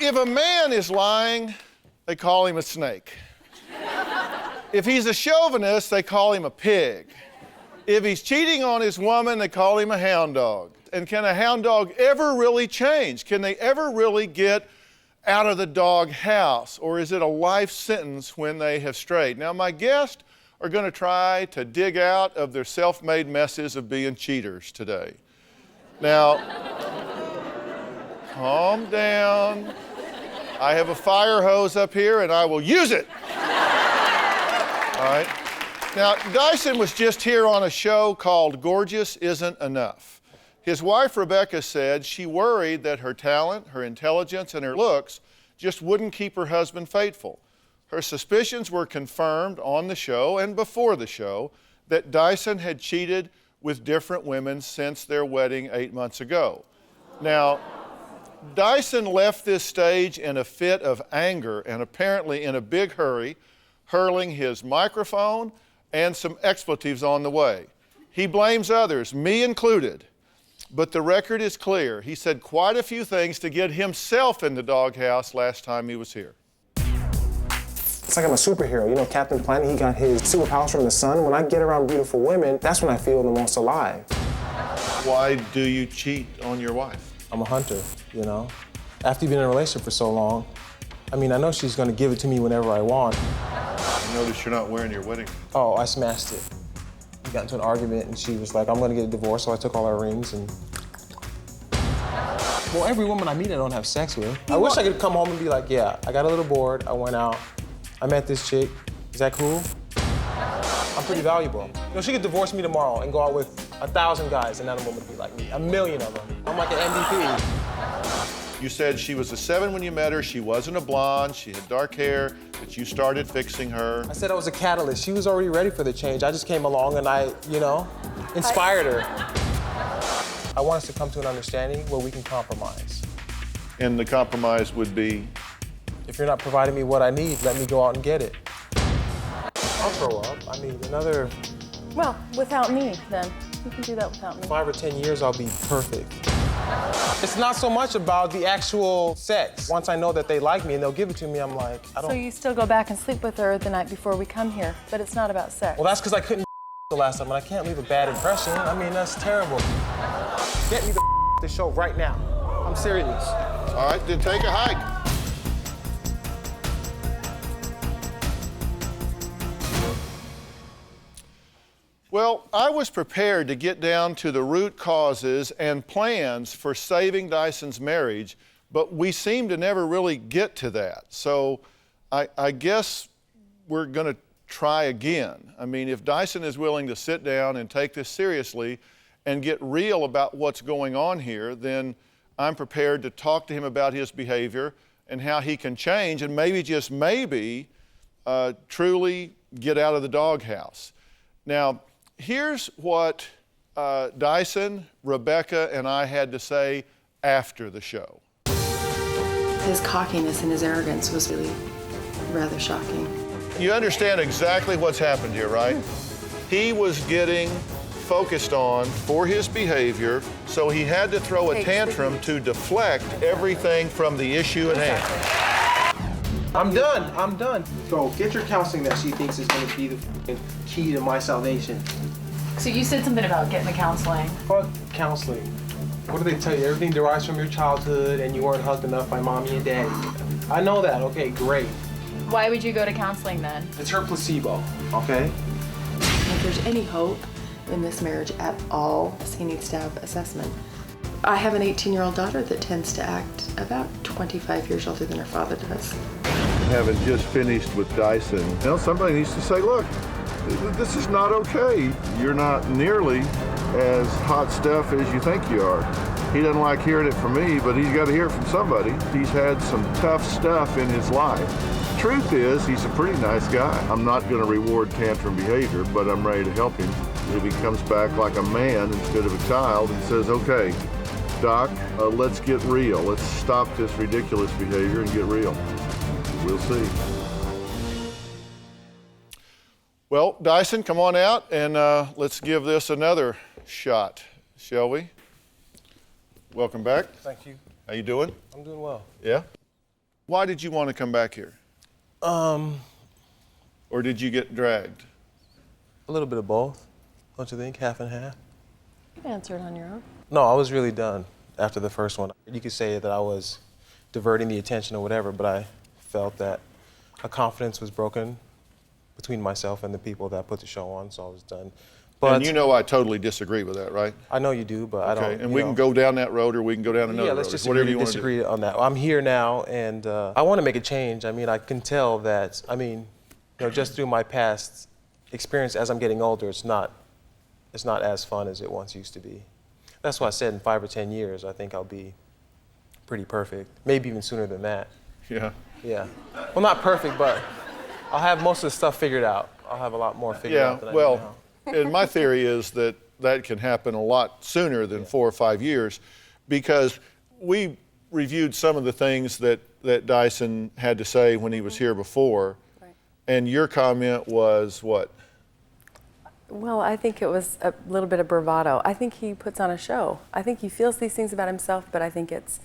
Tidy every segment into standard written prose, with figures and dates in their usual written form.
if a man is lying, they call him a snake. If he's a chauvinist, they call him a pig. If he's cheating on his woman, they call him a hound dog. And can a hound dog ever really change? Can they ever really get out of the dog house? Or is it a life sentence when they have strayed? Now, my guests are going to try to dig out of their self-made messes of being cheaters today. Now, calm down. I have a fire hose up here and I will use it. All right. Now, Dyson was just here on a show called Gorgeous Isn't Enough. His wife, Rebecca, said she worried that her talent, her intelligence, and her looks just wouldn't keep her husband faithful. Her suspicions were confirmed on the show and before the show that Dyson had cheated with different women since their wedding 8 months ago. Now, Dyson left this stage in a fit of anger and apparently in a big hurry, hurling his microphone and some expletives on the way. He blames others, me included. But the record is clear. He said quite a few things to get himself in the doghouse last time he was here. It's like I'm a superhero. You know, Captain Planet, he got his superpowers from the sun. When I get around beautiful women, that's when I feel the most alive. Why do you cheat on your wife? I'm a hunter, you know? After you've been in a relationship for so long, I mean, I know she's gonna give it to me whenever I want. I notice you're not wearing your wedding ring. Oh, I smashed it. We got into an argument and she was like, I'm gonna get a divorce, so I took all our rings and... Well, every woman I meet I don't have sex with. I wish I could come home and be like, yeah, I got a little bored, I went out, I met this chick, is that cool? I'm pretty valuable. You know, she could divorce me tomorrow and go out with 1,000 guys and none of them would be like me, 1,000,000 of them. I'm like an MVP. You said she was a 7 when you met her, she wasn't a blonde, she had dark hair, that you started fixing her. I said I was a catalyst. She was already ready for the change. I just came along and I, you know, inspired her. I want us to come to an understanding where we can compromise. And the compromise would be? If you're not providing me what I need, let me go out and get it. I'll grow up. I mean, another... Well, without me, then. You can do that without me. 5 or 10 years, I'll be perfect. It's not so much about the actual sex. Once I know that they like me and they'll give it to me, I'm like, I don't... So you still go back and sleep with her the night before we come here, but it's not about sex. Well, that's because I couldn't the last time, and I can't leave a bad impression. I mean, that's terrible. Get me the show right now. I'm serious. All right, then take a hike. Well, I was prepared to get down to the root causes and plans for saving Dyson's marriage, but we seem to never really get to that. So I guess we're going to try again. I mean, if Dyson is willing to sit down and take this seriously and get real about what's going on here, then I'm prepared to talk to him about his behavior and how he can change and maybe, just maybe, truly get out of the doghouse. Now, here's what Dyson, Rebecca, and I had to say after the show. His cockiness and his arrogance was really rather shocking. You understand exactly what's happened here, right? He was getting focused on for his behavior, so he had to throw a tantrum to deflect everything from the issue at hand. I'm done. So get your counseling that she thinks is going to be the key to my salvation. So you said something about getting the counseling. Fuck counseling. What do they tell you? Everything derives from your childhood and you weren't hugged enough by mommy and daddy. I know that, okay, great. Why would you go to counseling then? It's her placebo, okay? If there's any hope in this marriage at all, he needs to have assessment. I have an 18-year-old daughter that tends to act about 25 years older than her father does. Having just finished with Dyson, you know, somebody needs to say, look, this is not okay. You're not nearly as hot stuff as you think you are. He doesn't like hearing it from me, but he's got to hear it from somebody. He's had some tough stuff in his life. Truth is, he's a pretty nice guy. I'm not going to reward tantrum behavior, but I'm ready to help him. If he comes back like a man instead of a child and says, okay, Doc, let's get real. Let's stop this ridiculous behavior and get real. We'll see. Well, Dyson, come on out and let's give this another shot, shall we? Welcome back. Thank you. How you doing? I'm doing well. Yeah? Why did you want to come back here? Or did you get dragged? A little bit of both, don't you think? Half and half? You answered on your own. No, I was really done after the first one. You could say that I was diverting the attention or whatever, but I felt that a confidence was broken between myself and the people that put the show on, so I was done. But And you know I totally disagree with that, right? I know you do, but I don't. Okay, and we can go down that road or we can go down another road. Yeah, let's just whatever agree you to want to do. disagree on that. I'm here now, and I want to make a change. I mean, I can tell that, just through my past experience as I'm getting older, it's not as fun as it once used to be. That's why I said in 5 or 10 years, I think I'll be pretty perfect. Maybe even sooner than that. Yeah. Yeah. Well, not perfect, but I'll have most of the stuff figured out. I'll have a lot more figured out than I do now. And my theory is that that can happen a lot sooner than 4 or 5 years, because we reviewed some of the things that Dyson had to say when he was here before, and your comment was what? Well, I think it was a little bit of bravado. I think he puts on a show. I think he feels these things about himself, but I think it's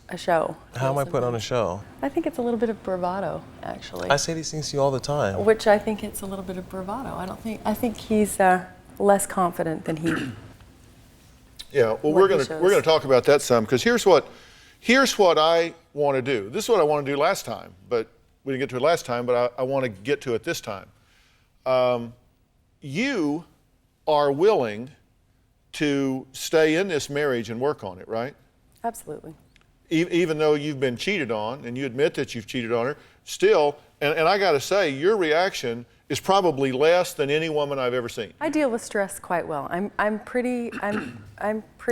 a show. How am I put on a show? I think it's a little bit of bravado, actually. I say these things to you all the time. Which I think it's a little bit of bravado. I think he's less confident than he. Yeah. Well, we're gonna talk about that some, because here's what I want to do. This is what I wanted to do last time, but we didn't get to it last time. But I want to get to it this time. You are willing to stay in this marriage and work on it, right? Absolutely. Even though you've been cheated on, and you admit that you've cheated on her, still, and I got to say, your reaction is probably less than any woman I've ever seen. I deal with stress quite well. I'm pretty.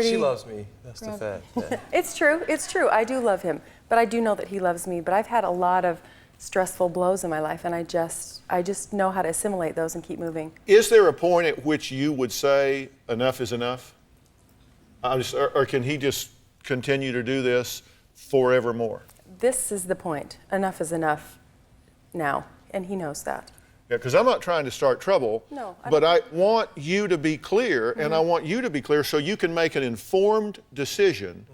She loves me. That's the fact. Yeah. It's true. I do love him, but I do know that he loves me. But I've had a lot of stressful blows in my life, and I just know how to assimilate those and keep moving. Is there a point at which you would say enough is enough? Or can he just continue to do this forevermore? This is the point. Enough is enough now, and he knows that. Yeah, because I'm not trying to start trouble, No, but I want you to be clear, and I want you to be clear so you can make an informed decision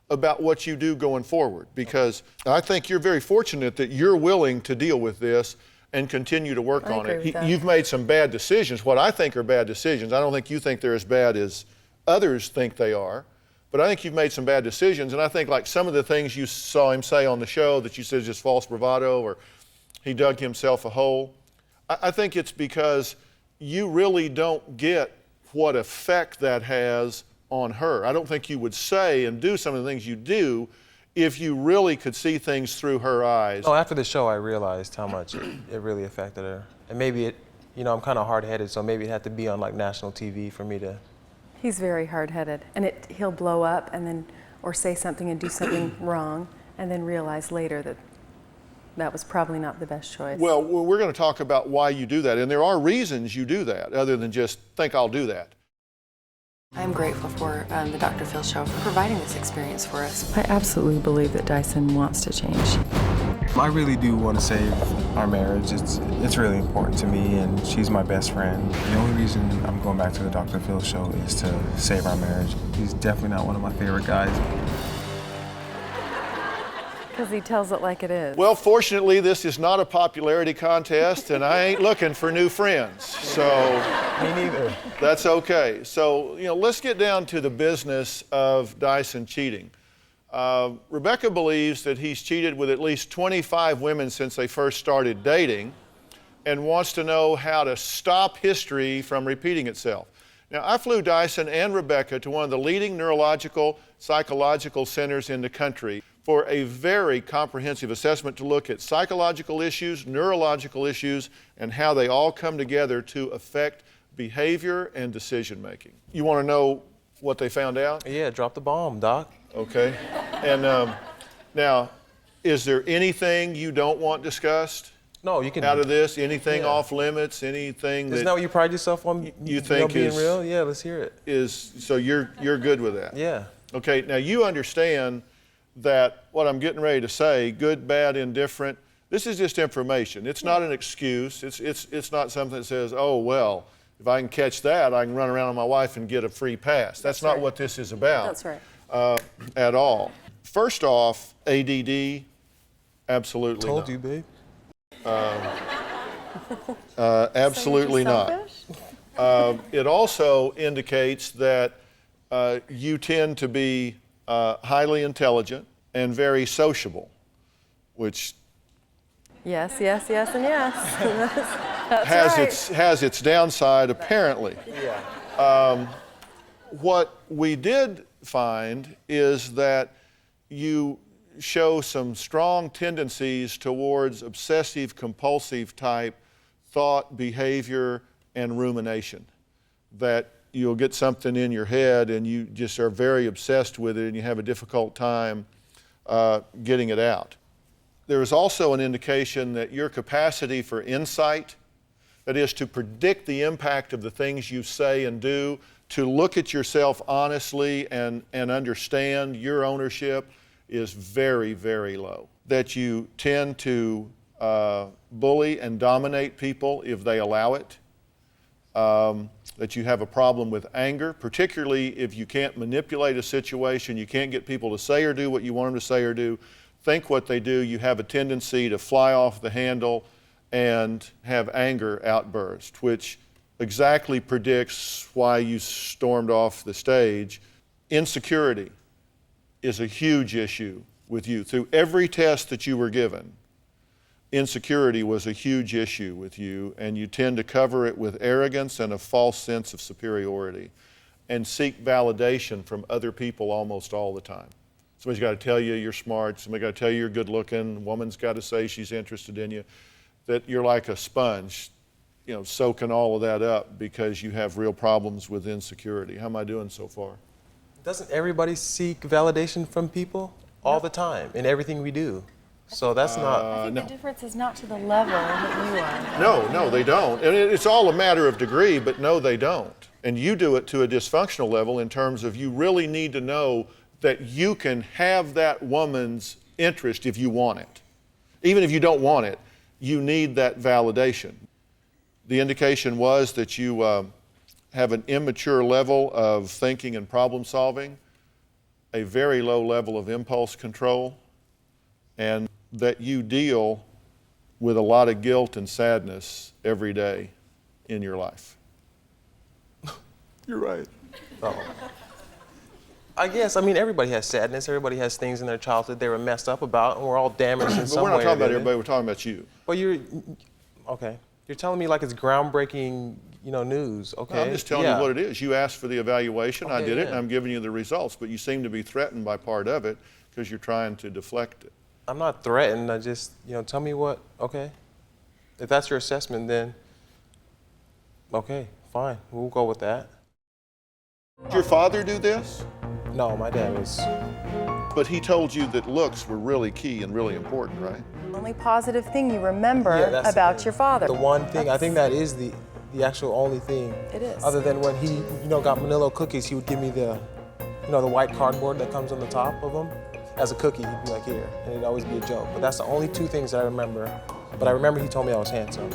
about what you do going forward, because I think you're very fortunate that you're willing to deal with this and continue to work on it. You've made some bad decisions, what I think are bad decisions. I don't think you think they're as bad as others think they are, but I think you've made some bad decisions, and I think like some of the things you saw him say on the show that you said is just false bravado, or he dug himself a hole, I think it's because you really don't get what effect that has on her. I don't think you would say and do some of the things you do if you really could see things through her eyes. Oh, after the show, I realized how much it really affected her. And maybe I'm kind of hard-headed, so maybe it had to be on like national TV for me to. He's very hard-headed, and he'll blow up and then, or say something and do something wrong, and then realize later that that was probably not the best choice. Well, we're going to talk about why you do that, and there are reasons you do that, other than just think I'll do that. I'm grateful for the DrPhil show for providing this experience for us. I absolutely believe that Dyson wants to change. I really do want to save our marriage. It's really important to me, and she's my best friend. The only reason I'm going back to the DrPhil show is to save our marriage. He's definitely not one of my favorite guys. Because he tells it like it is. Well, fortunately, this is not a popularity contest, and I ain't looking for new friends, so Me neither. that's okay. So, let's get down to the business of Dyson cheating. Rebecca believes that he's cheated with at least 25 women since they first started dating, and wants to know how to stop history from repeating itself. Now, I flew Dyson and Rebecca to one of the leading neurological, psychological centers in the country for a very comprehensive assessment to look at psychological issues, neurological issues, and how they all come together to affect behavior and decision making. You want to know what they found out? Yeah, drop the bomb, Doc. Okay. And now, is there anything you don't want discussed? No, you can. Out of this, anything off limits, anything Isn't that what you pride yourself on? You think being is real? Yeah, let's hear it. So you're good with that? Yeah. Okay. Now you understand that what I'm getting ready to say, good, bad, indifferent, this is just information. It's not an excuse. It's not something that says, oh well, if I can catch that, I can run around on my wife and get a free pass. That's not what this is about. That's right. At all. First off, ADD, absolutely Told not. you, babe. Absolutely not. Selfish? It also indicates that you tend to be highly intelligent and very sociable, which Yes, yes, yes, and yes. That's right. has its downside, apparently. Yeah. What we did find is that you show some strong tendencies towards obsessive compulsive type thought, behavior, and rumination. That you'll get something in your head and you just are very obsessed with it and you have a difficult time getting it out. There is also an indication that your capacity for insight, that is to predict the impact of the things you say and do, to look at yourself honestly and understand your ownership, is very, very low. That you tend to bully and dominate people if they allow it. That you have a problem with anger, particularly if you can't manipulate a situation, you can't get people to say or do what you want them to say or do, think what they do, you have a tendency to fly off the handle and have anger outbursts, which exactly predicts why you stormed off the stage. Insecurity is a huge issue with you. Through every test that you were given, insecurity was a huge issue with you, and you tend to cover it with arrogance and a false sense of superiority and seek validation from other people almost all the time. Somebody's got to tell you you're smart, somebody's got to tell you you're good looking, a woman's got to say she's interested in you, that you're like a sponge, you know, soaking all of that up because you have real problems with insecurity. How am I doing so far? Doesn't everybody seek validation from people all the time in everything we do? So that's not. I think no. the difference is not to the level that you are. No, they don't. And it's all a matter of degree, but no, they don't. And you do it to a dysfunctional level in terms of you really need to know that you can have that woman's interest if you want it. Even if you don't want it, you need that validation. The indication was that you have an immature level of thinking and problem solving, a very low level of impulse control, and that you deal with a lot of guilt and sadness every day in your life. You're right. Oh. I guess, I mean, everybody has sadness. Everybody has things in their childhood they were messed up about, and we're all damaged in But some way. we're not talking about or everybody, we're talking about you. Well, okay. You're telling me like it's groundbreaking, news, okay? I'm just telling you what it is. You asked for the evaluation, I Okay, did it, yeah. and I'm giving you the results, but you seem to be threatened by part of it because you're trying to deflect it. I'm not threatened. I just, tell me what, okay? If that's your assessment, then, okay, fine. We'll go with that. Did your father do this? No, my dad was. But he told you that looks were really key and really important, right? The only positive thing you remember Yeah, that's the about thing. your father. The one thing, I think that is the actual only thing. It is. Other than when he, got Manilo cookies, he would give me the, the white cardboard that comes on the top of them. As a cookie, he'd be like, here, and it'd always be a joke. But that's the only two things that I remember. But I remember he told me I was handsome.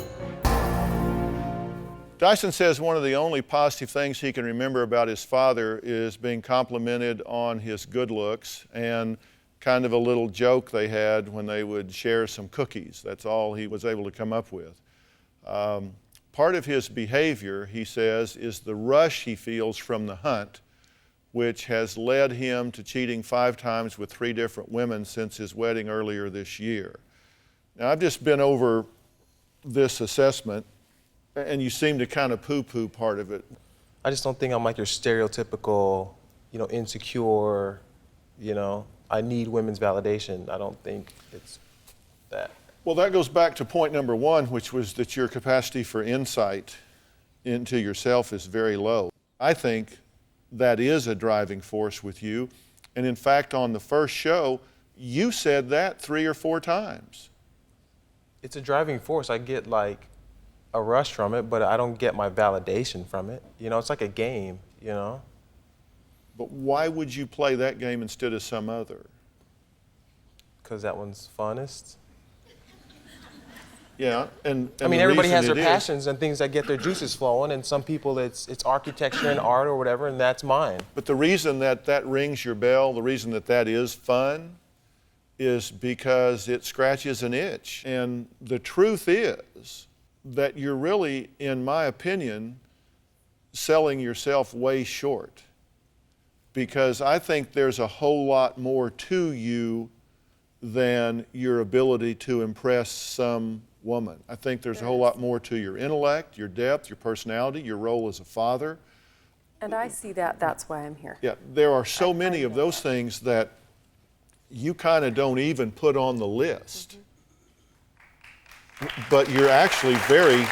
Dyson says one of the only positive things he can remember about his father is being complimented on his good looks and kind of a little joke they had when they would share some cookies. That's all he was able to come up with. Part of his behavior, he says, is the rush he feels from the hunt, which has led him to cheating 5 times with 3 different women since his wedding earlier this year. Now, I've just been over this assessment, and you seem to kind of poo-poo part of it. I just don't think I'm like your stereotypical, insecure, I need women's validation. I don't think it's that. Well, that goes back to point number 1, which was that your capacity for insight into yourself is very low. I think that is a driving force with you. And in fact, on the first show, you said that 3 or 4 times. It's a driving force. I get like a rush from it, but I don't get my validation from it. It's like a game, But why would you play that game instead of some other? Because that one's funnest. Yeah, and I mean, the everybody reason has their it is- passions and things that get their juices flowing, and some people it's architecture and art or whatever, and that's mine. But the reason that that rings your bell, the reason that that is fun, is because it scratches an itch. And the truth is that you're really, in my opinion, selling yourself way short. Because I think there's a whole lot more to you than your ability to impress some woman. I think there's a whole lot more to your intellect, your depth, your personality, your role as a father. And I see that, that's why I'm here. Yeah, there are so many of those things that you kind of don't even put on the list. But you're actually very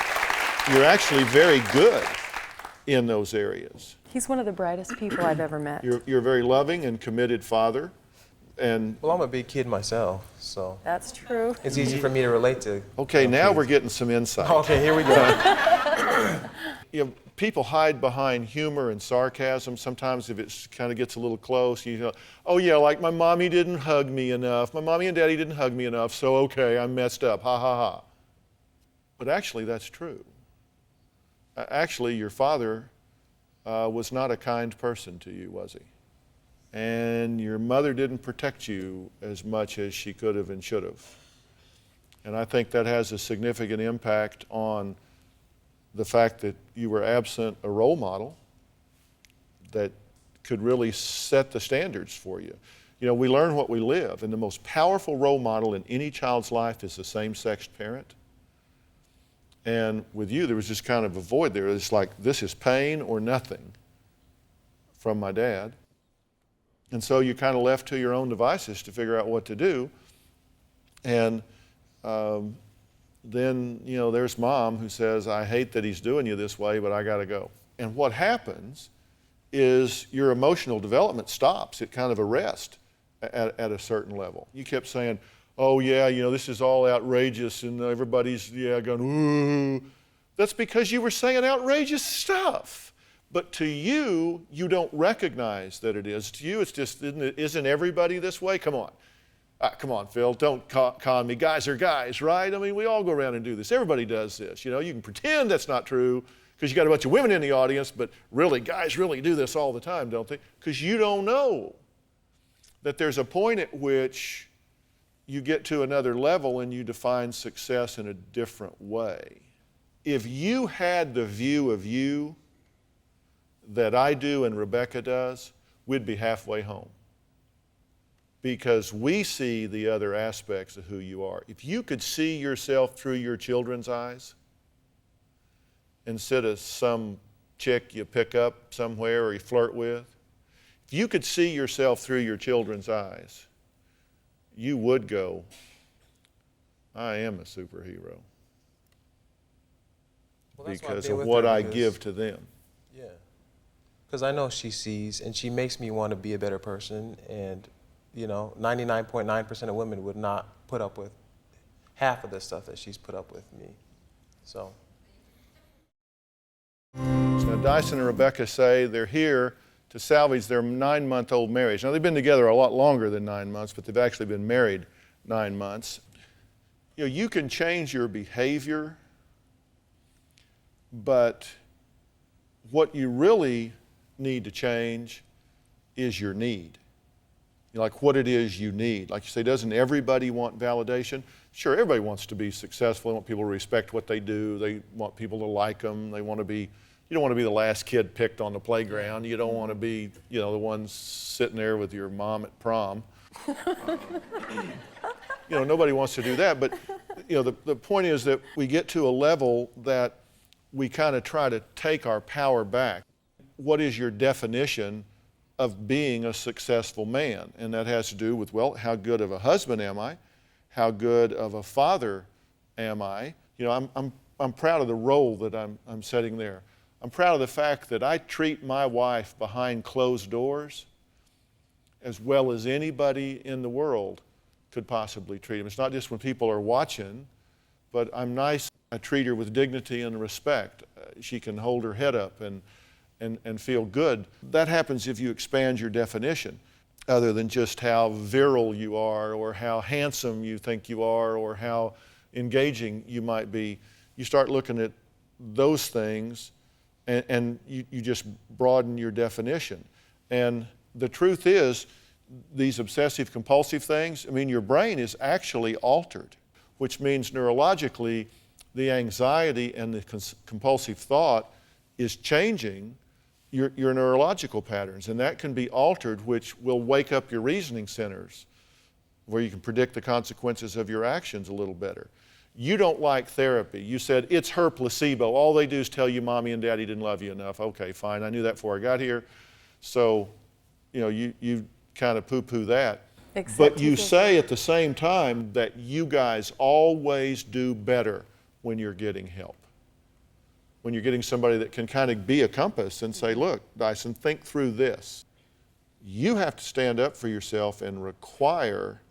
good in those areas. He's one of the brightest people I've ever met. You're a very loving and committed father. And Well, I'm a big kid myself, so That's true. it's easy for me to relate to. okay, now kids. we're getting some insight. Okay, here we go. You know, people hide behind humor and sarcasm. Sometimes if it kind of gets a little close, you know, oh yeah, like my mommy didn't hug me enough. My mommy and daddy didn't hug me enough, so okay, I'm messed up, ha ha ha. But actually that's true. Actually, your father was not a kind person to you, was he? And your mother didn't protect you as much as she could have and should have. And I think that has a significant impact on the fact that you were absent a role model that could really set the standards for you. You know, we learn what we live, and the most powerful role model in any child's life is the same-sex parent. And with you, there was just kind of a void there. It's like, this is pain or nothing from my dad. And so you kind of left to your own devices to figure out what to do. And then, you know, there's mom who says, I hate that he's doing you this way, but I got to go. And what happens is your emotional development stops. It kind of arrests at a certain level. You kept saying, oh yeah, you know, this is all outrageous, and everybody's, yeah, going, ooh. That's because you were saying outrageous stuff. But to you, you don't recognize that it is. To you, it's just, isn't everybody this way? Come on. Come on, Phil, don't con me. Guys are guys, right? I mean, we all go around and do this. Everybody does this. You know, you can pretend that's not true because you got a bunch of women in the audience, but really, guys really do this all the time, don't they? Because you don't know that there's a point at which you get to another level and you define success in a different way. If you had the view of you that I do and Rebecca does, we'd be halfway home. Because we see the other aspects of who you are. If you could see yourself through your children's eyes, instead of some chick you pick up somewhere or you flirt with, if you could see yourself through your children's eyes, you would go, I am a superhero. Well, that's why I've because been of with what her, I because- give to them. Yeah. Because I know she sees, and she makes me want to be a better person, and, you know, 99.9% of women would not put up with half of the stuff that she's put up with me. So. So Dyson and Rebecca say they're here to salvage their 9-month-old marriage. Now, they've been together a lot longer than 9 months, but they've actually been married 9 months. You know, you can change your behavior, but what you really need to change is your need. You know, like what it is you need. Like you say, doesn't everybody want validation? Sure, everybody wants to be successful. They want people to respect what they do. They want people to like them. They want to be, you don't want to be the last kid picked on the playground. You don't want to be, you know, the one sitting there with your mom at prom. You know, nobody wants to do that. But, you know, the point is that we get to a level that we kind of try to take our power back. What is your definition of being a successful man? And that has to do with, well, how good of a husband am I? How good of a father am I? You know, I'm proud of the role that I'm setting there. I'm proud of the fact that I treat my wife behind closed doors as well as anybody in the world could possibly treat him. It's not just when people are watching, but I'm nice. I treat her with dignity and respect. She can hold her head up and feel good. That happens if you expand your definition, other than just how virile you are or how handsome you think you are or how engaging you might be, you start looking at those things and you just broaden your definition. And the truth is, these obsessive compulsive things, I mean, your brain is actually altered, which means neurologically, the anxiety and the compulsive thought is changing your neurological patterns, and that can be altered, which will wake up your reasoning centers, where you can predict the consequences of your actions a little better. You don't like therapy. You said it's her placebo. All they do is tell you mommy and daddy didn't love you enough. Okay, fine, I knew that before I got here. So, you know, you kind of poo-poo that. But you say at the same time that you guys always do better when you're getting help. When you're getting somebody that can kind of be a compass and say, look, Dyson, think through this. You have to stand up for yourself and require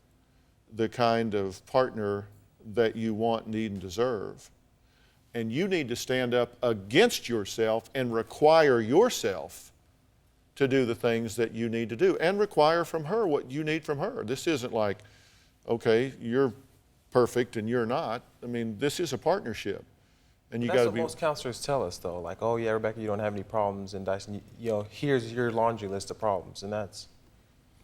the kind of partner that you want, need, and deserve. And you need to stand up against yourself and require yourself to do the things that you need to do and require from her what you need from her. This isn't like, okay, you're perfect and you're not. I mean, this is a partnership. And you got to be. That's what most counselors tell us, though. Like, oh yeah, Rebecca, you don't have any problems, and Dyson, you know, here's your laundry list of problems, and that's.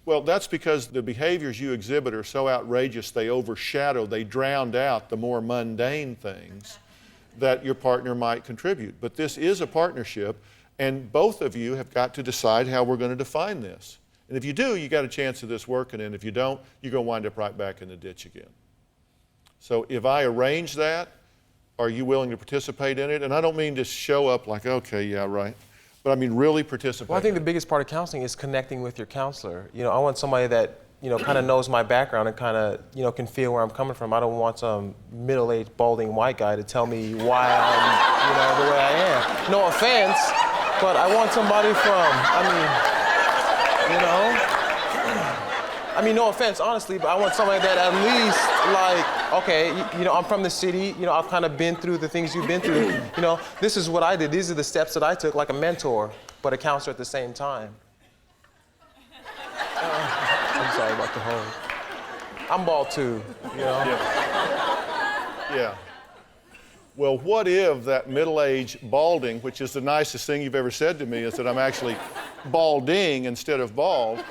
Well, that's because the behaviors you exhibit are so outrageous, they overshadow, they drown out the more mundane things that your partner might contribute. But this is a partnership, and both of you have got to decide how we're going to define this. And if you do, you got a chance of this working, and if you don't, you're going to wind up right back in the ditch again. So if I arrange that, are you willing to participate in it? And I don't mean just show up like, okay, yeah, right. But I mean really participate. Well, I think the biggest part of counseling is connecting with your counselor. You know, I want somebody that, you know, kind of knows my background and kind of, you know, can feel where I'm coming from. I don't want some middle-aged, balding white guy to tell me why I'm, you know, the way I am. No offense, but I want somebody from, no offense, honestly, but I want somebody that at least, like, okay, you know, I'm from the city, you know, I've kind of been through the things you've been through. You know, this is what I did. These are the steps that I took, like a mentor, but a counselor at the same time. I'm sorry about the whole. I'm bald too, you know? Yeah. Well, what if that middle-aged balding, which is the nicest thing you've ever said to me, is that I'm actually balding instead of bald.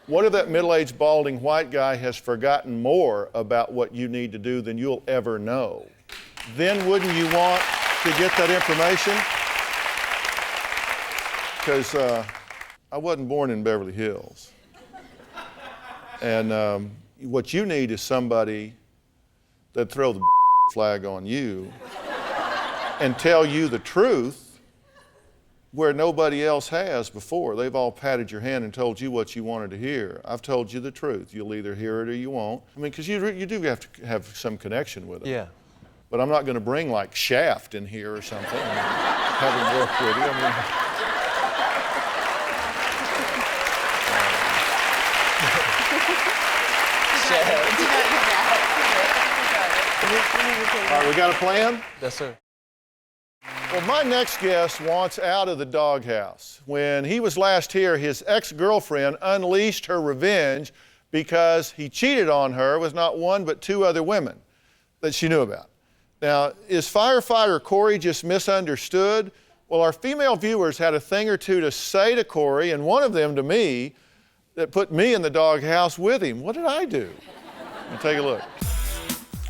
What if that middle-aged balding white guy has forgotten more about what you need to do than you'll ever know? Then wouldn't you want to get that information? Because I wasn't born in Beverly Hills. And what you need is somebody that throw the flag on you and tell you the truth where nobody else has before. They've all patted your hand and told you what you wanted to hear. I've told you the truth. You'll either hear it or you won't. I mean, because you do have to have some connection with it. Yeah. But I'm not going to bring like Shaft in here or something and have him work with you. I mean, all right, we got a plan? Yes, sir. Well, my next guest wants out of the doghouse. When he was last here, his ex-girlfriend unleashed her revenge because he cheated on her with not one but two other women that she knew about. Now, is Firefighter Corey just misunderstood? Well, our female viewers had a thing or two to say to Corey, and one of them to me, that put me in the doghouse with him. What did I do? Take a look.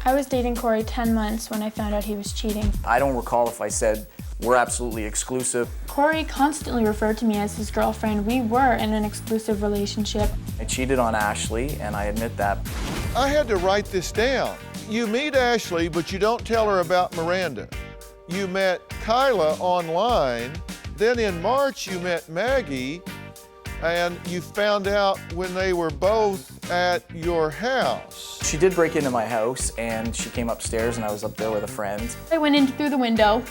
I was dating Corey 10 months when I found out he was cheating. I don't recall if I said we're absolutely exclusive. Corey constantly referred to me as his girlfriend. We were in an exclusive relationship. I cheated on Ashley, and I admit that. I had to write this down. You meet Ashley, but you don't tell her about Miranda. You met Kyla online, then in March you met Maggie, and you found out when they were both at your house. She did break into my house, and she came upstairs, and I was up there with a friend. I went in through the window,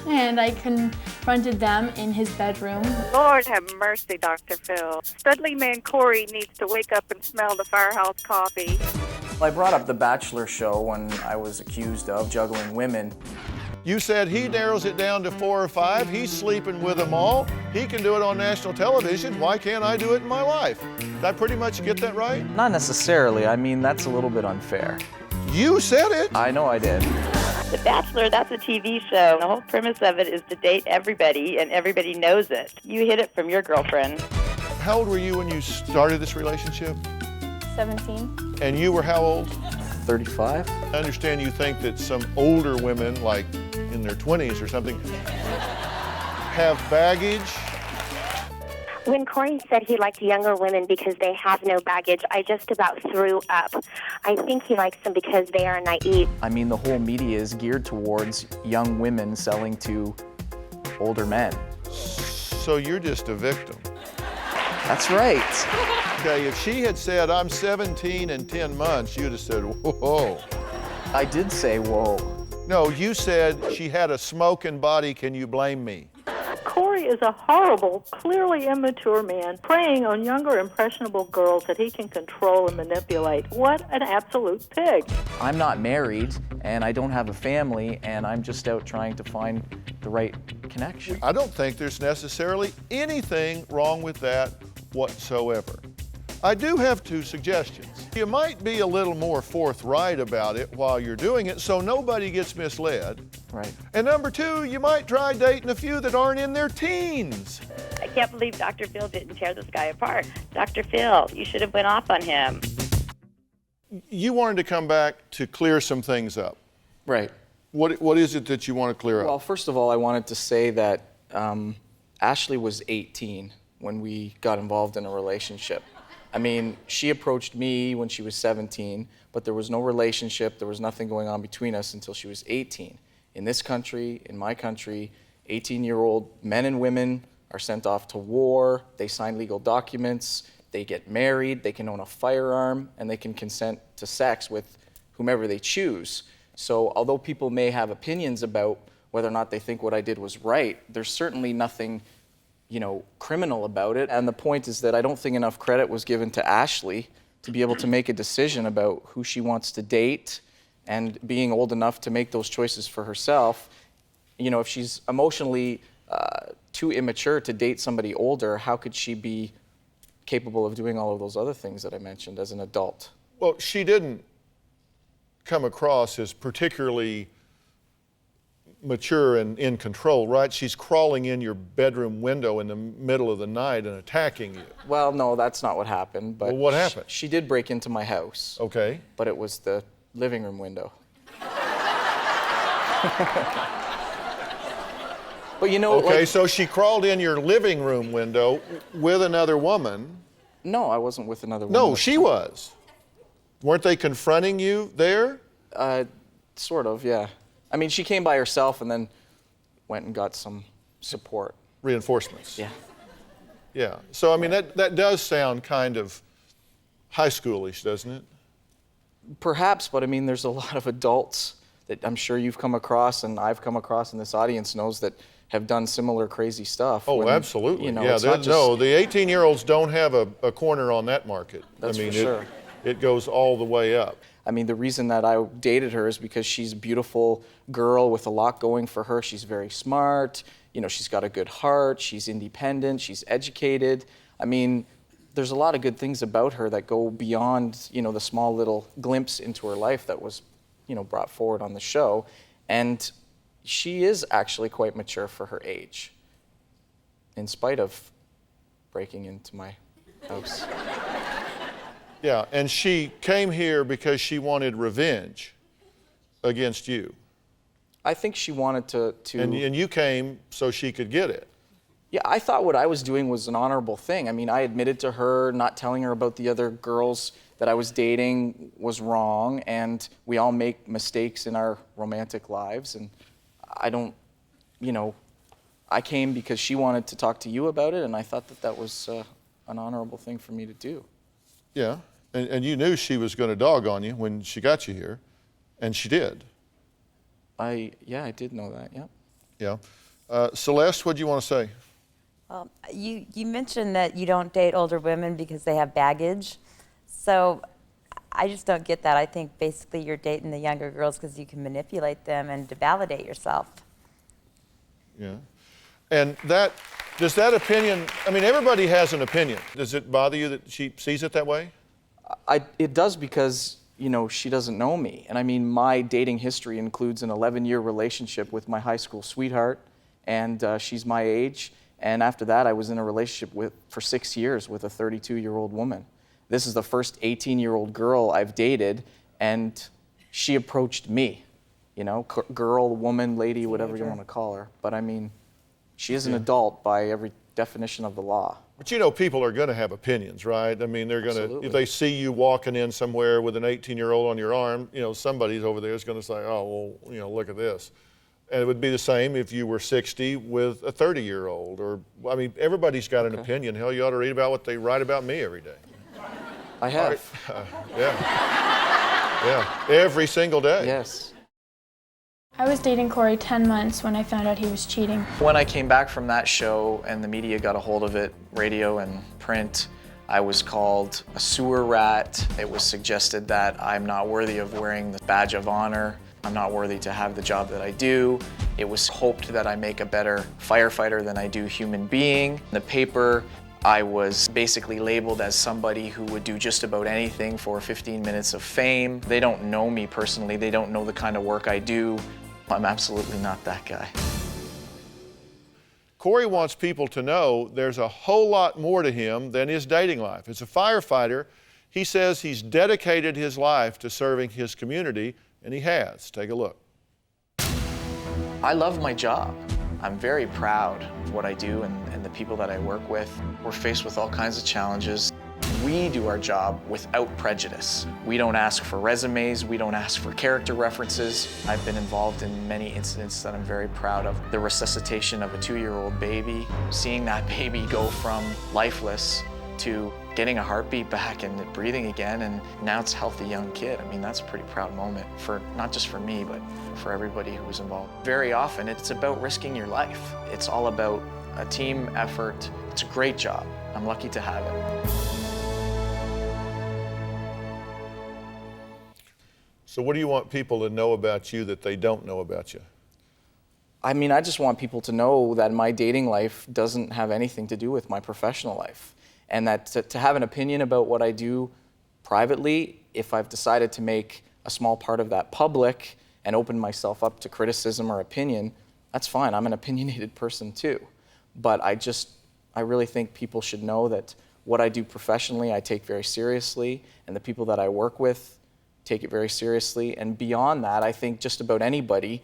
and I confronted them in his bedroom. Lord have mercy, DrPhil. Studley man Corey needs to wake up and smell the firehouse coffee. I brought up the Bachelor show when I was accused of juggling women. You said he narrows it down to 4 or 5. He's sleeping with them all. He can do it on national television. Why can't I do it in my life? Did I pretty much get that right? Not necessarily. I mean, that's a little bit unfair. You said it. I know I did. The Bachelor, that's a TV show. The whole premise of it is to date everybody, and everybody knows it. You hid it from your girlfriend. How old were you when you started this relationship? 17. And you were how old? 35? I understand you think that some older women, like in their 20s or something, have baggage. When Corey said he liked younger women because they have no baggage, I just about threw up. I think he likes them because they are naive. I mean, the whole media is geared towards young women selling to older men. So you're just a victim. That's right. Okay, if she had said, I'm 17 and 10 months, you'd have said, whoa. I did say, whoa. No, you said she had a smoking body, can you blame me? Corey is a horrible, clearly immature man preying on younger, impressionable girls that he can control and manipulate. What an absolute pig. I'm not married, and I don't have a family, and I'm just out trying to find the right connection. I don't think there's necessarily anything wrong with that whatsoever. I do have two suggestions. You might be a little more forthright about it while you're doing it so nobody gets misled. Right. And number two, you might try dating a few that aren't in their teens. I can't believe DrPhil didn't tear this guy apart. DrPhil, you should have went off on him. You wanted to come back to clear some things up. Right. What is it that you want to clear up? Well, first of all, I wanted to say that Ashley was 18 when we got involved in a relationship. I mean, she approached me when she was 17, but there was no relationship, there was nothing going on between us until she was 18. In this country, in my country, 18-year-old men and women are sent off to war, they sign legal documents, they get married, they can own a firearm, and they can consent to sex with whomever they choose. So although people may have opinions about whether or not they think what I did was right, there's certainly nothing, criminal about it. And the point is that I don't think enough credit was given to Ashley to be able to make a decision about who she wants to date and being old enough to make those choices for herself. If she's emotionally too immature to date somebody older, how could she be capable of doing all of those other things that I mentioned as an adult? Well, she didn't come across as particularly mature and in control, right? She's crawling in your bedroom window in the middle of the night and attacking you. Well, no, that's not what happened. But well, what happened? She did break into my house. Okay. But it was the living room window. But Okay, so she crawled in your living room window with another woman. No, I wasn't with another woman. No, she was. Weren't they confronting you there? Sort of, yeah. I mean, she came by herself and then went and got some support. Reinforcements. Yeah. Yeah. So, I mean, that does sound kind of high schoolish, doesn't it? Perhaps, but I mean, there's a lot of adults that I'm sure you've come across and I've come across and this audience knows that have done similar crazy stuff. Oh, absolutely. Yeah, no, the 18-year-olds don't have a corner on that market. That's I mean, for sure. It goes all the way up. I mean, the reason that I dated her is because she's a beautiful girl with a lot going for her. She's very smart. She's got a good heart. She's independent. She's educated. I mean, there's a lot of good things about her that go beyond, the small little glimpse into her life that was, brought forward on the show. And she is actually quite mature for her age, in spite of breaking into my house. Yeah, and she came here because she wanted revenge against you. I think she wanted to... And you came so she could get it. Yeah, I thought what I was doing was an honorable thing. I mean, I admitted to her not telling her about the other girls that I was dating was wrong, and we all make mistakes in our romantic lives, and I don't, I came because she wanted to talk to you about it, and I thought that was an honorable thing for me to do. Yeah, and you knew she was going to dog on you when she got you here, and she did. I did know that, yeah. Yeah. Celeste, what do you want to say? Well, you mentioned that you don't date older women because they have baggage. So I just don't get that. I think basically you're dating the younger girls because you can manipulate them and to validate yourself. Yeah. And does that opinion, I mean, everybody has an opinion. Does it bother you that she sees it that way? It does, because you know, she doesn't know me. And I mean, my dating history includes an 11-year relationship with my high school sweetheart, and she's my age. And after that, I was in a relationship for 6 years with a 32-year-old woman. This is the first 18-year-old girl I've dated, and she approached me. You know, girl, woman, lady, whatever you want to call her. But I mean, she is an adult by every definition of the law. But you know, people are going to have opinions, right? I mean, they're going to, if they see you walking in somewhere with an 18-year-old on your arm, you know, somebody's over there is going to say, oh, well, you know, look at this. And it would be the same if you were 60 with a 30-year-old. Or, I mean, everybody's got an opinion. Hell, you ought to read about what they write about me every day. I have. Right. Yeah, every single day. Yes. I was dating Corey 10 months when I found out he was cheating. When I came back from that show and the media got a hold of it, radio and print, I was called a sewer rat. It was suggested that I'm not worthy of wearing the badge of honor. I'm not worthy to have the job that I do. It was hoped that I make a better firefighter than I do human being. In the paper, I was basically labeled as somebody who would do just about anything for 15 minutes of fame. They don't know me personally. They don't know the kind of work I do. I'm absolutely not that guy. Corey wants people to know there's a whole lot more to him than his dating life. As a firefighter, he says he's dedicated his life to serving his community, and he has. Take a look. I love my job. I'm very proud of what I do and the people that I work with. We're faced with all kinds of challenges. We do our job without prejudice. We don't ask for resumes, we don't ask for character references. I've been involved in many incidents that I'm very proud of. The resuscitation of a 2-year-old baby, seeing that baby go from lifeless to getting a heartbeat back and breathing again, and now it's a healthy young kid. I mean, that's a pretty proud moment, for not just for me, but for everybody who was involved. Very often, it's about risking your life. It's all about a team effort. It's a great job. I'm lucky to have it. So what do you want people to know about you that they don't know about you? I mean, I just want people to know that my dating life doesn't have anything to do with my professional life. And that to have an opinion about what I do privately, if I've decided to make a small part of that public and open myself up to criticism or opinion, that's fine. I'm an opinionated person too. But I really think people should know that what I do professionally, I take very seriously, and the people that I work with take it very seriously. And beyond that, I think just about anybody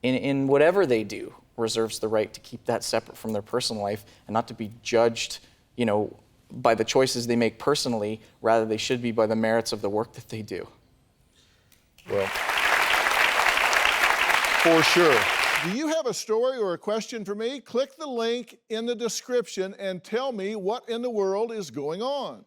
in whatever they do reserves the right to keep that separate from their personal life and not to be judged, you know, by the choices they make personally, rather they should be by the merits of the work that they do. Well, for sure. Do you have a story or a question for me? Click the link in the description and tell me what in the world is going on.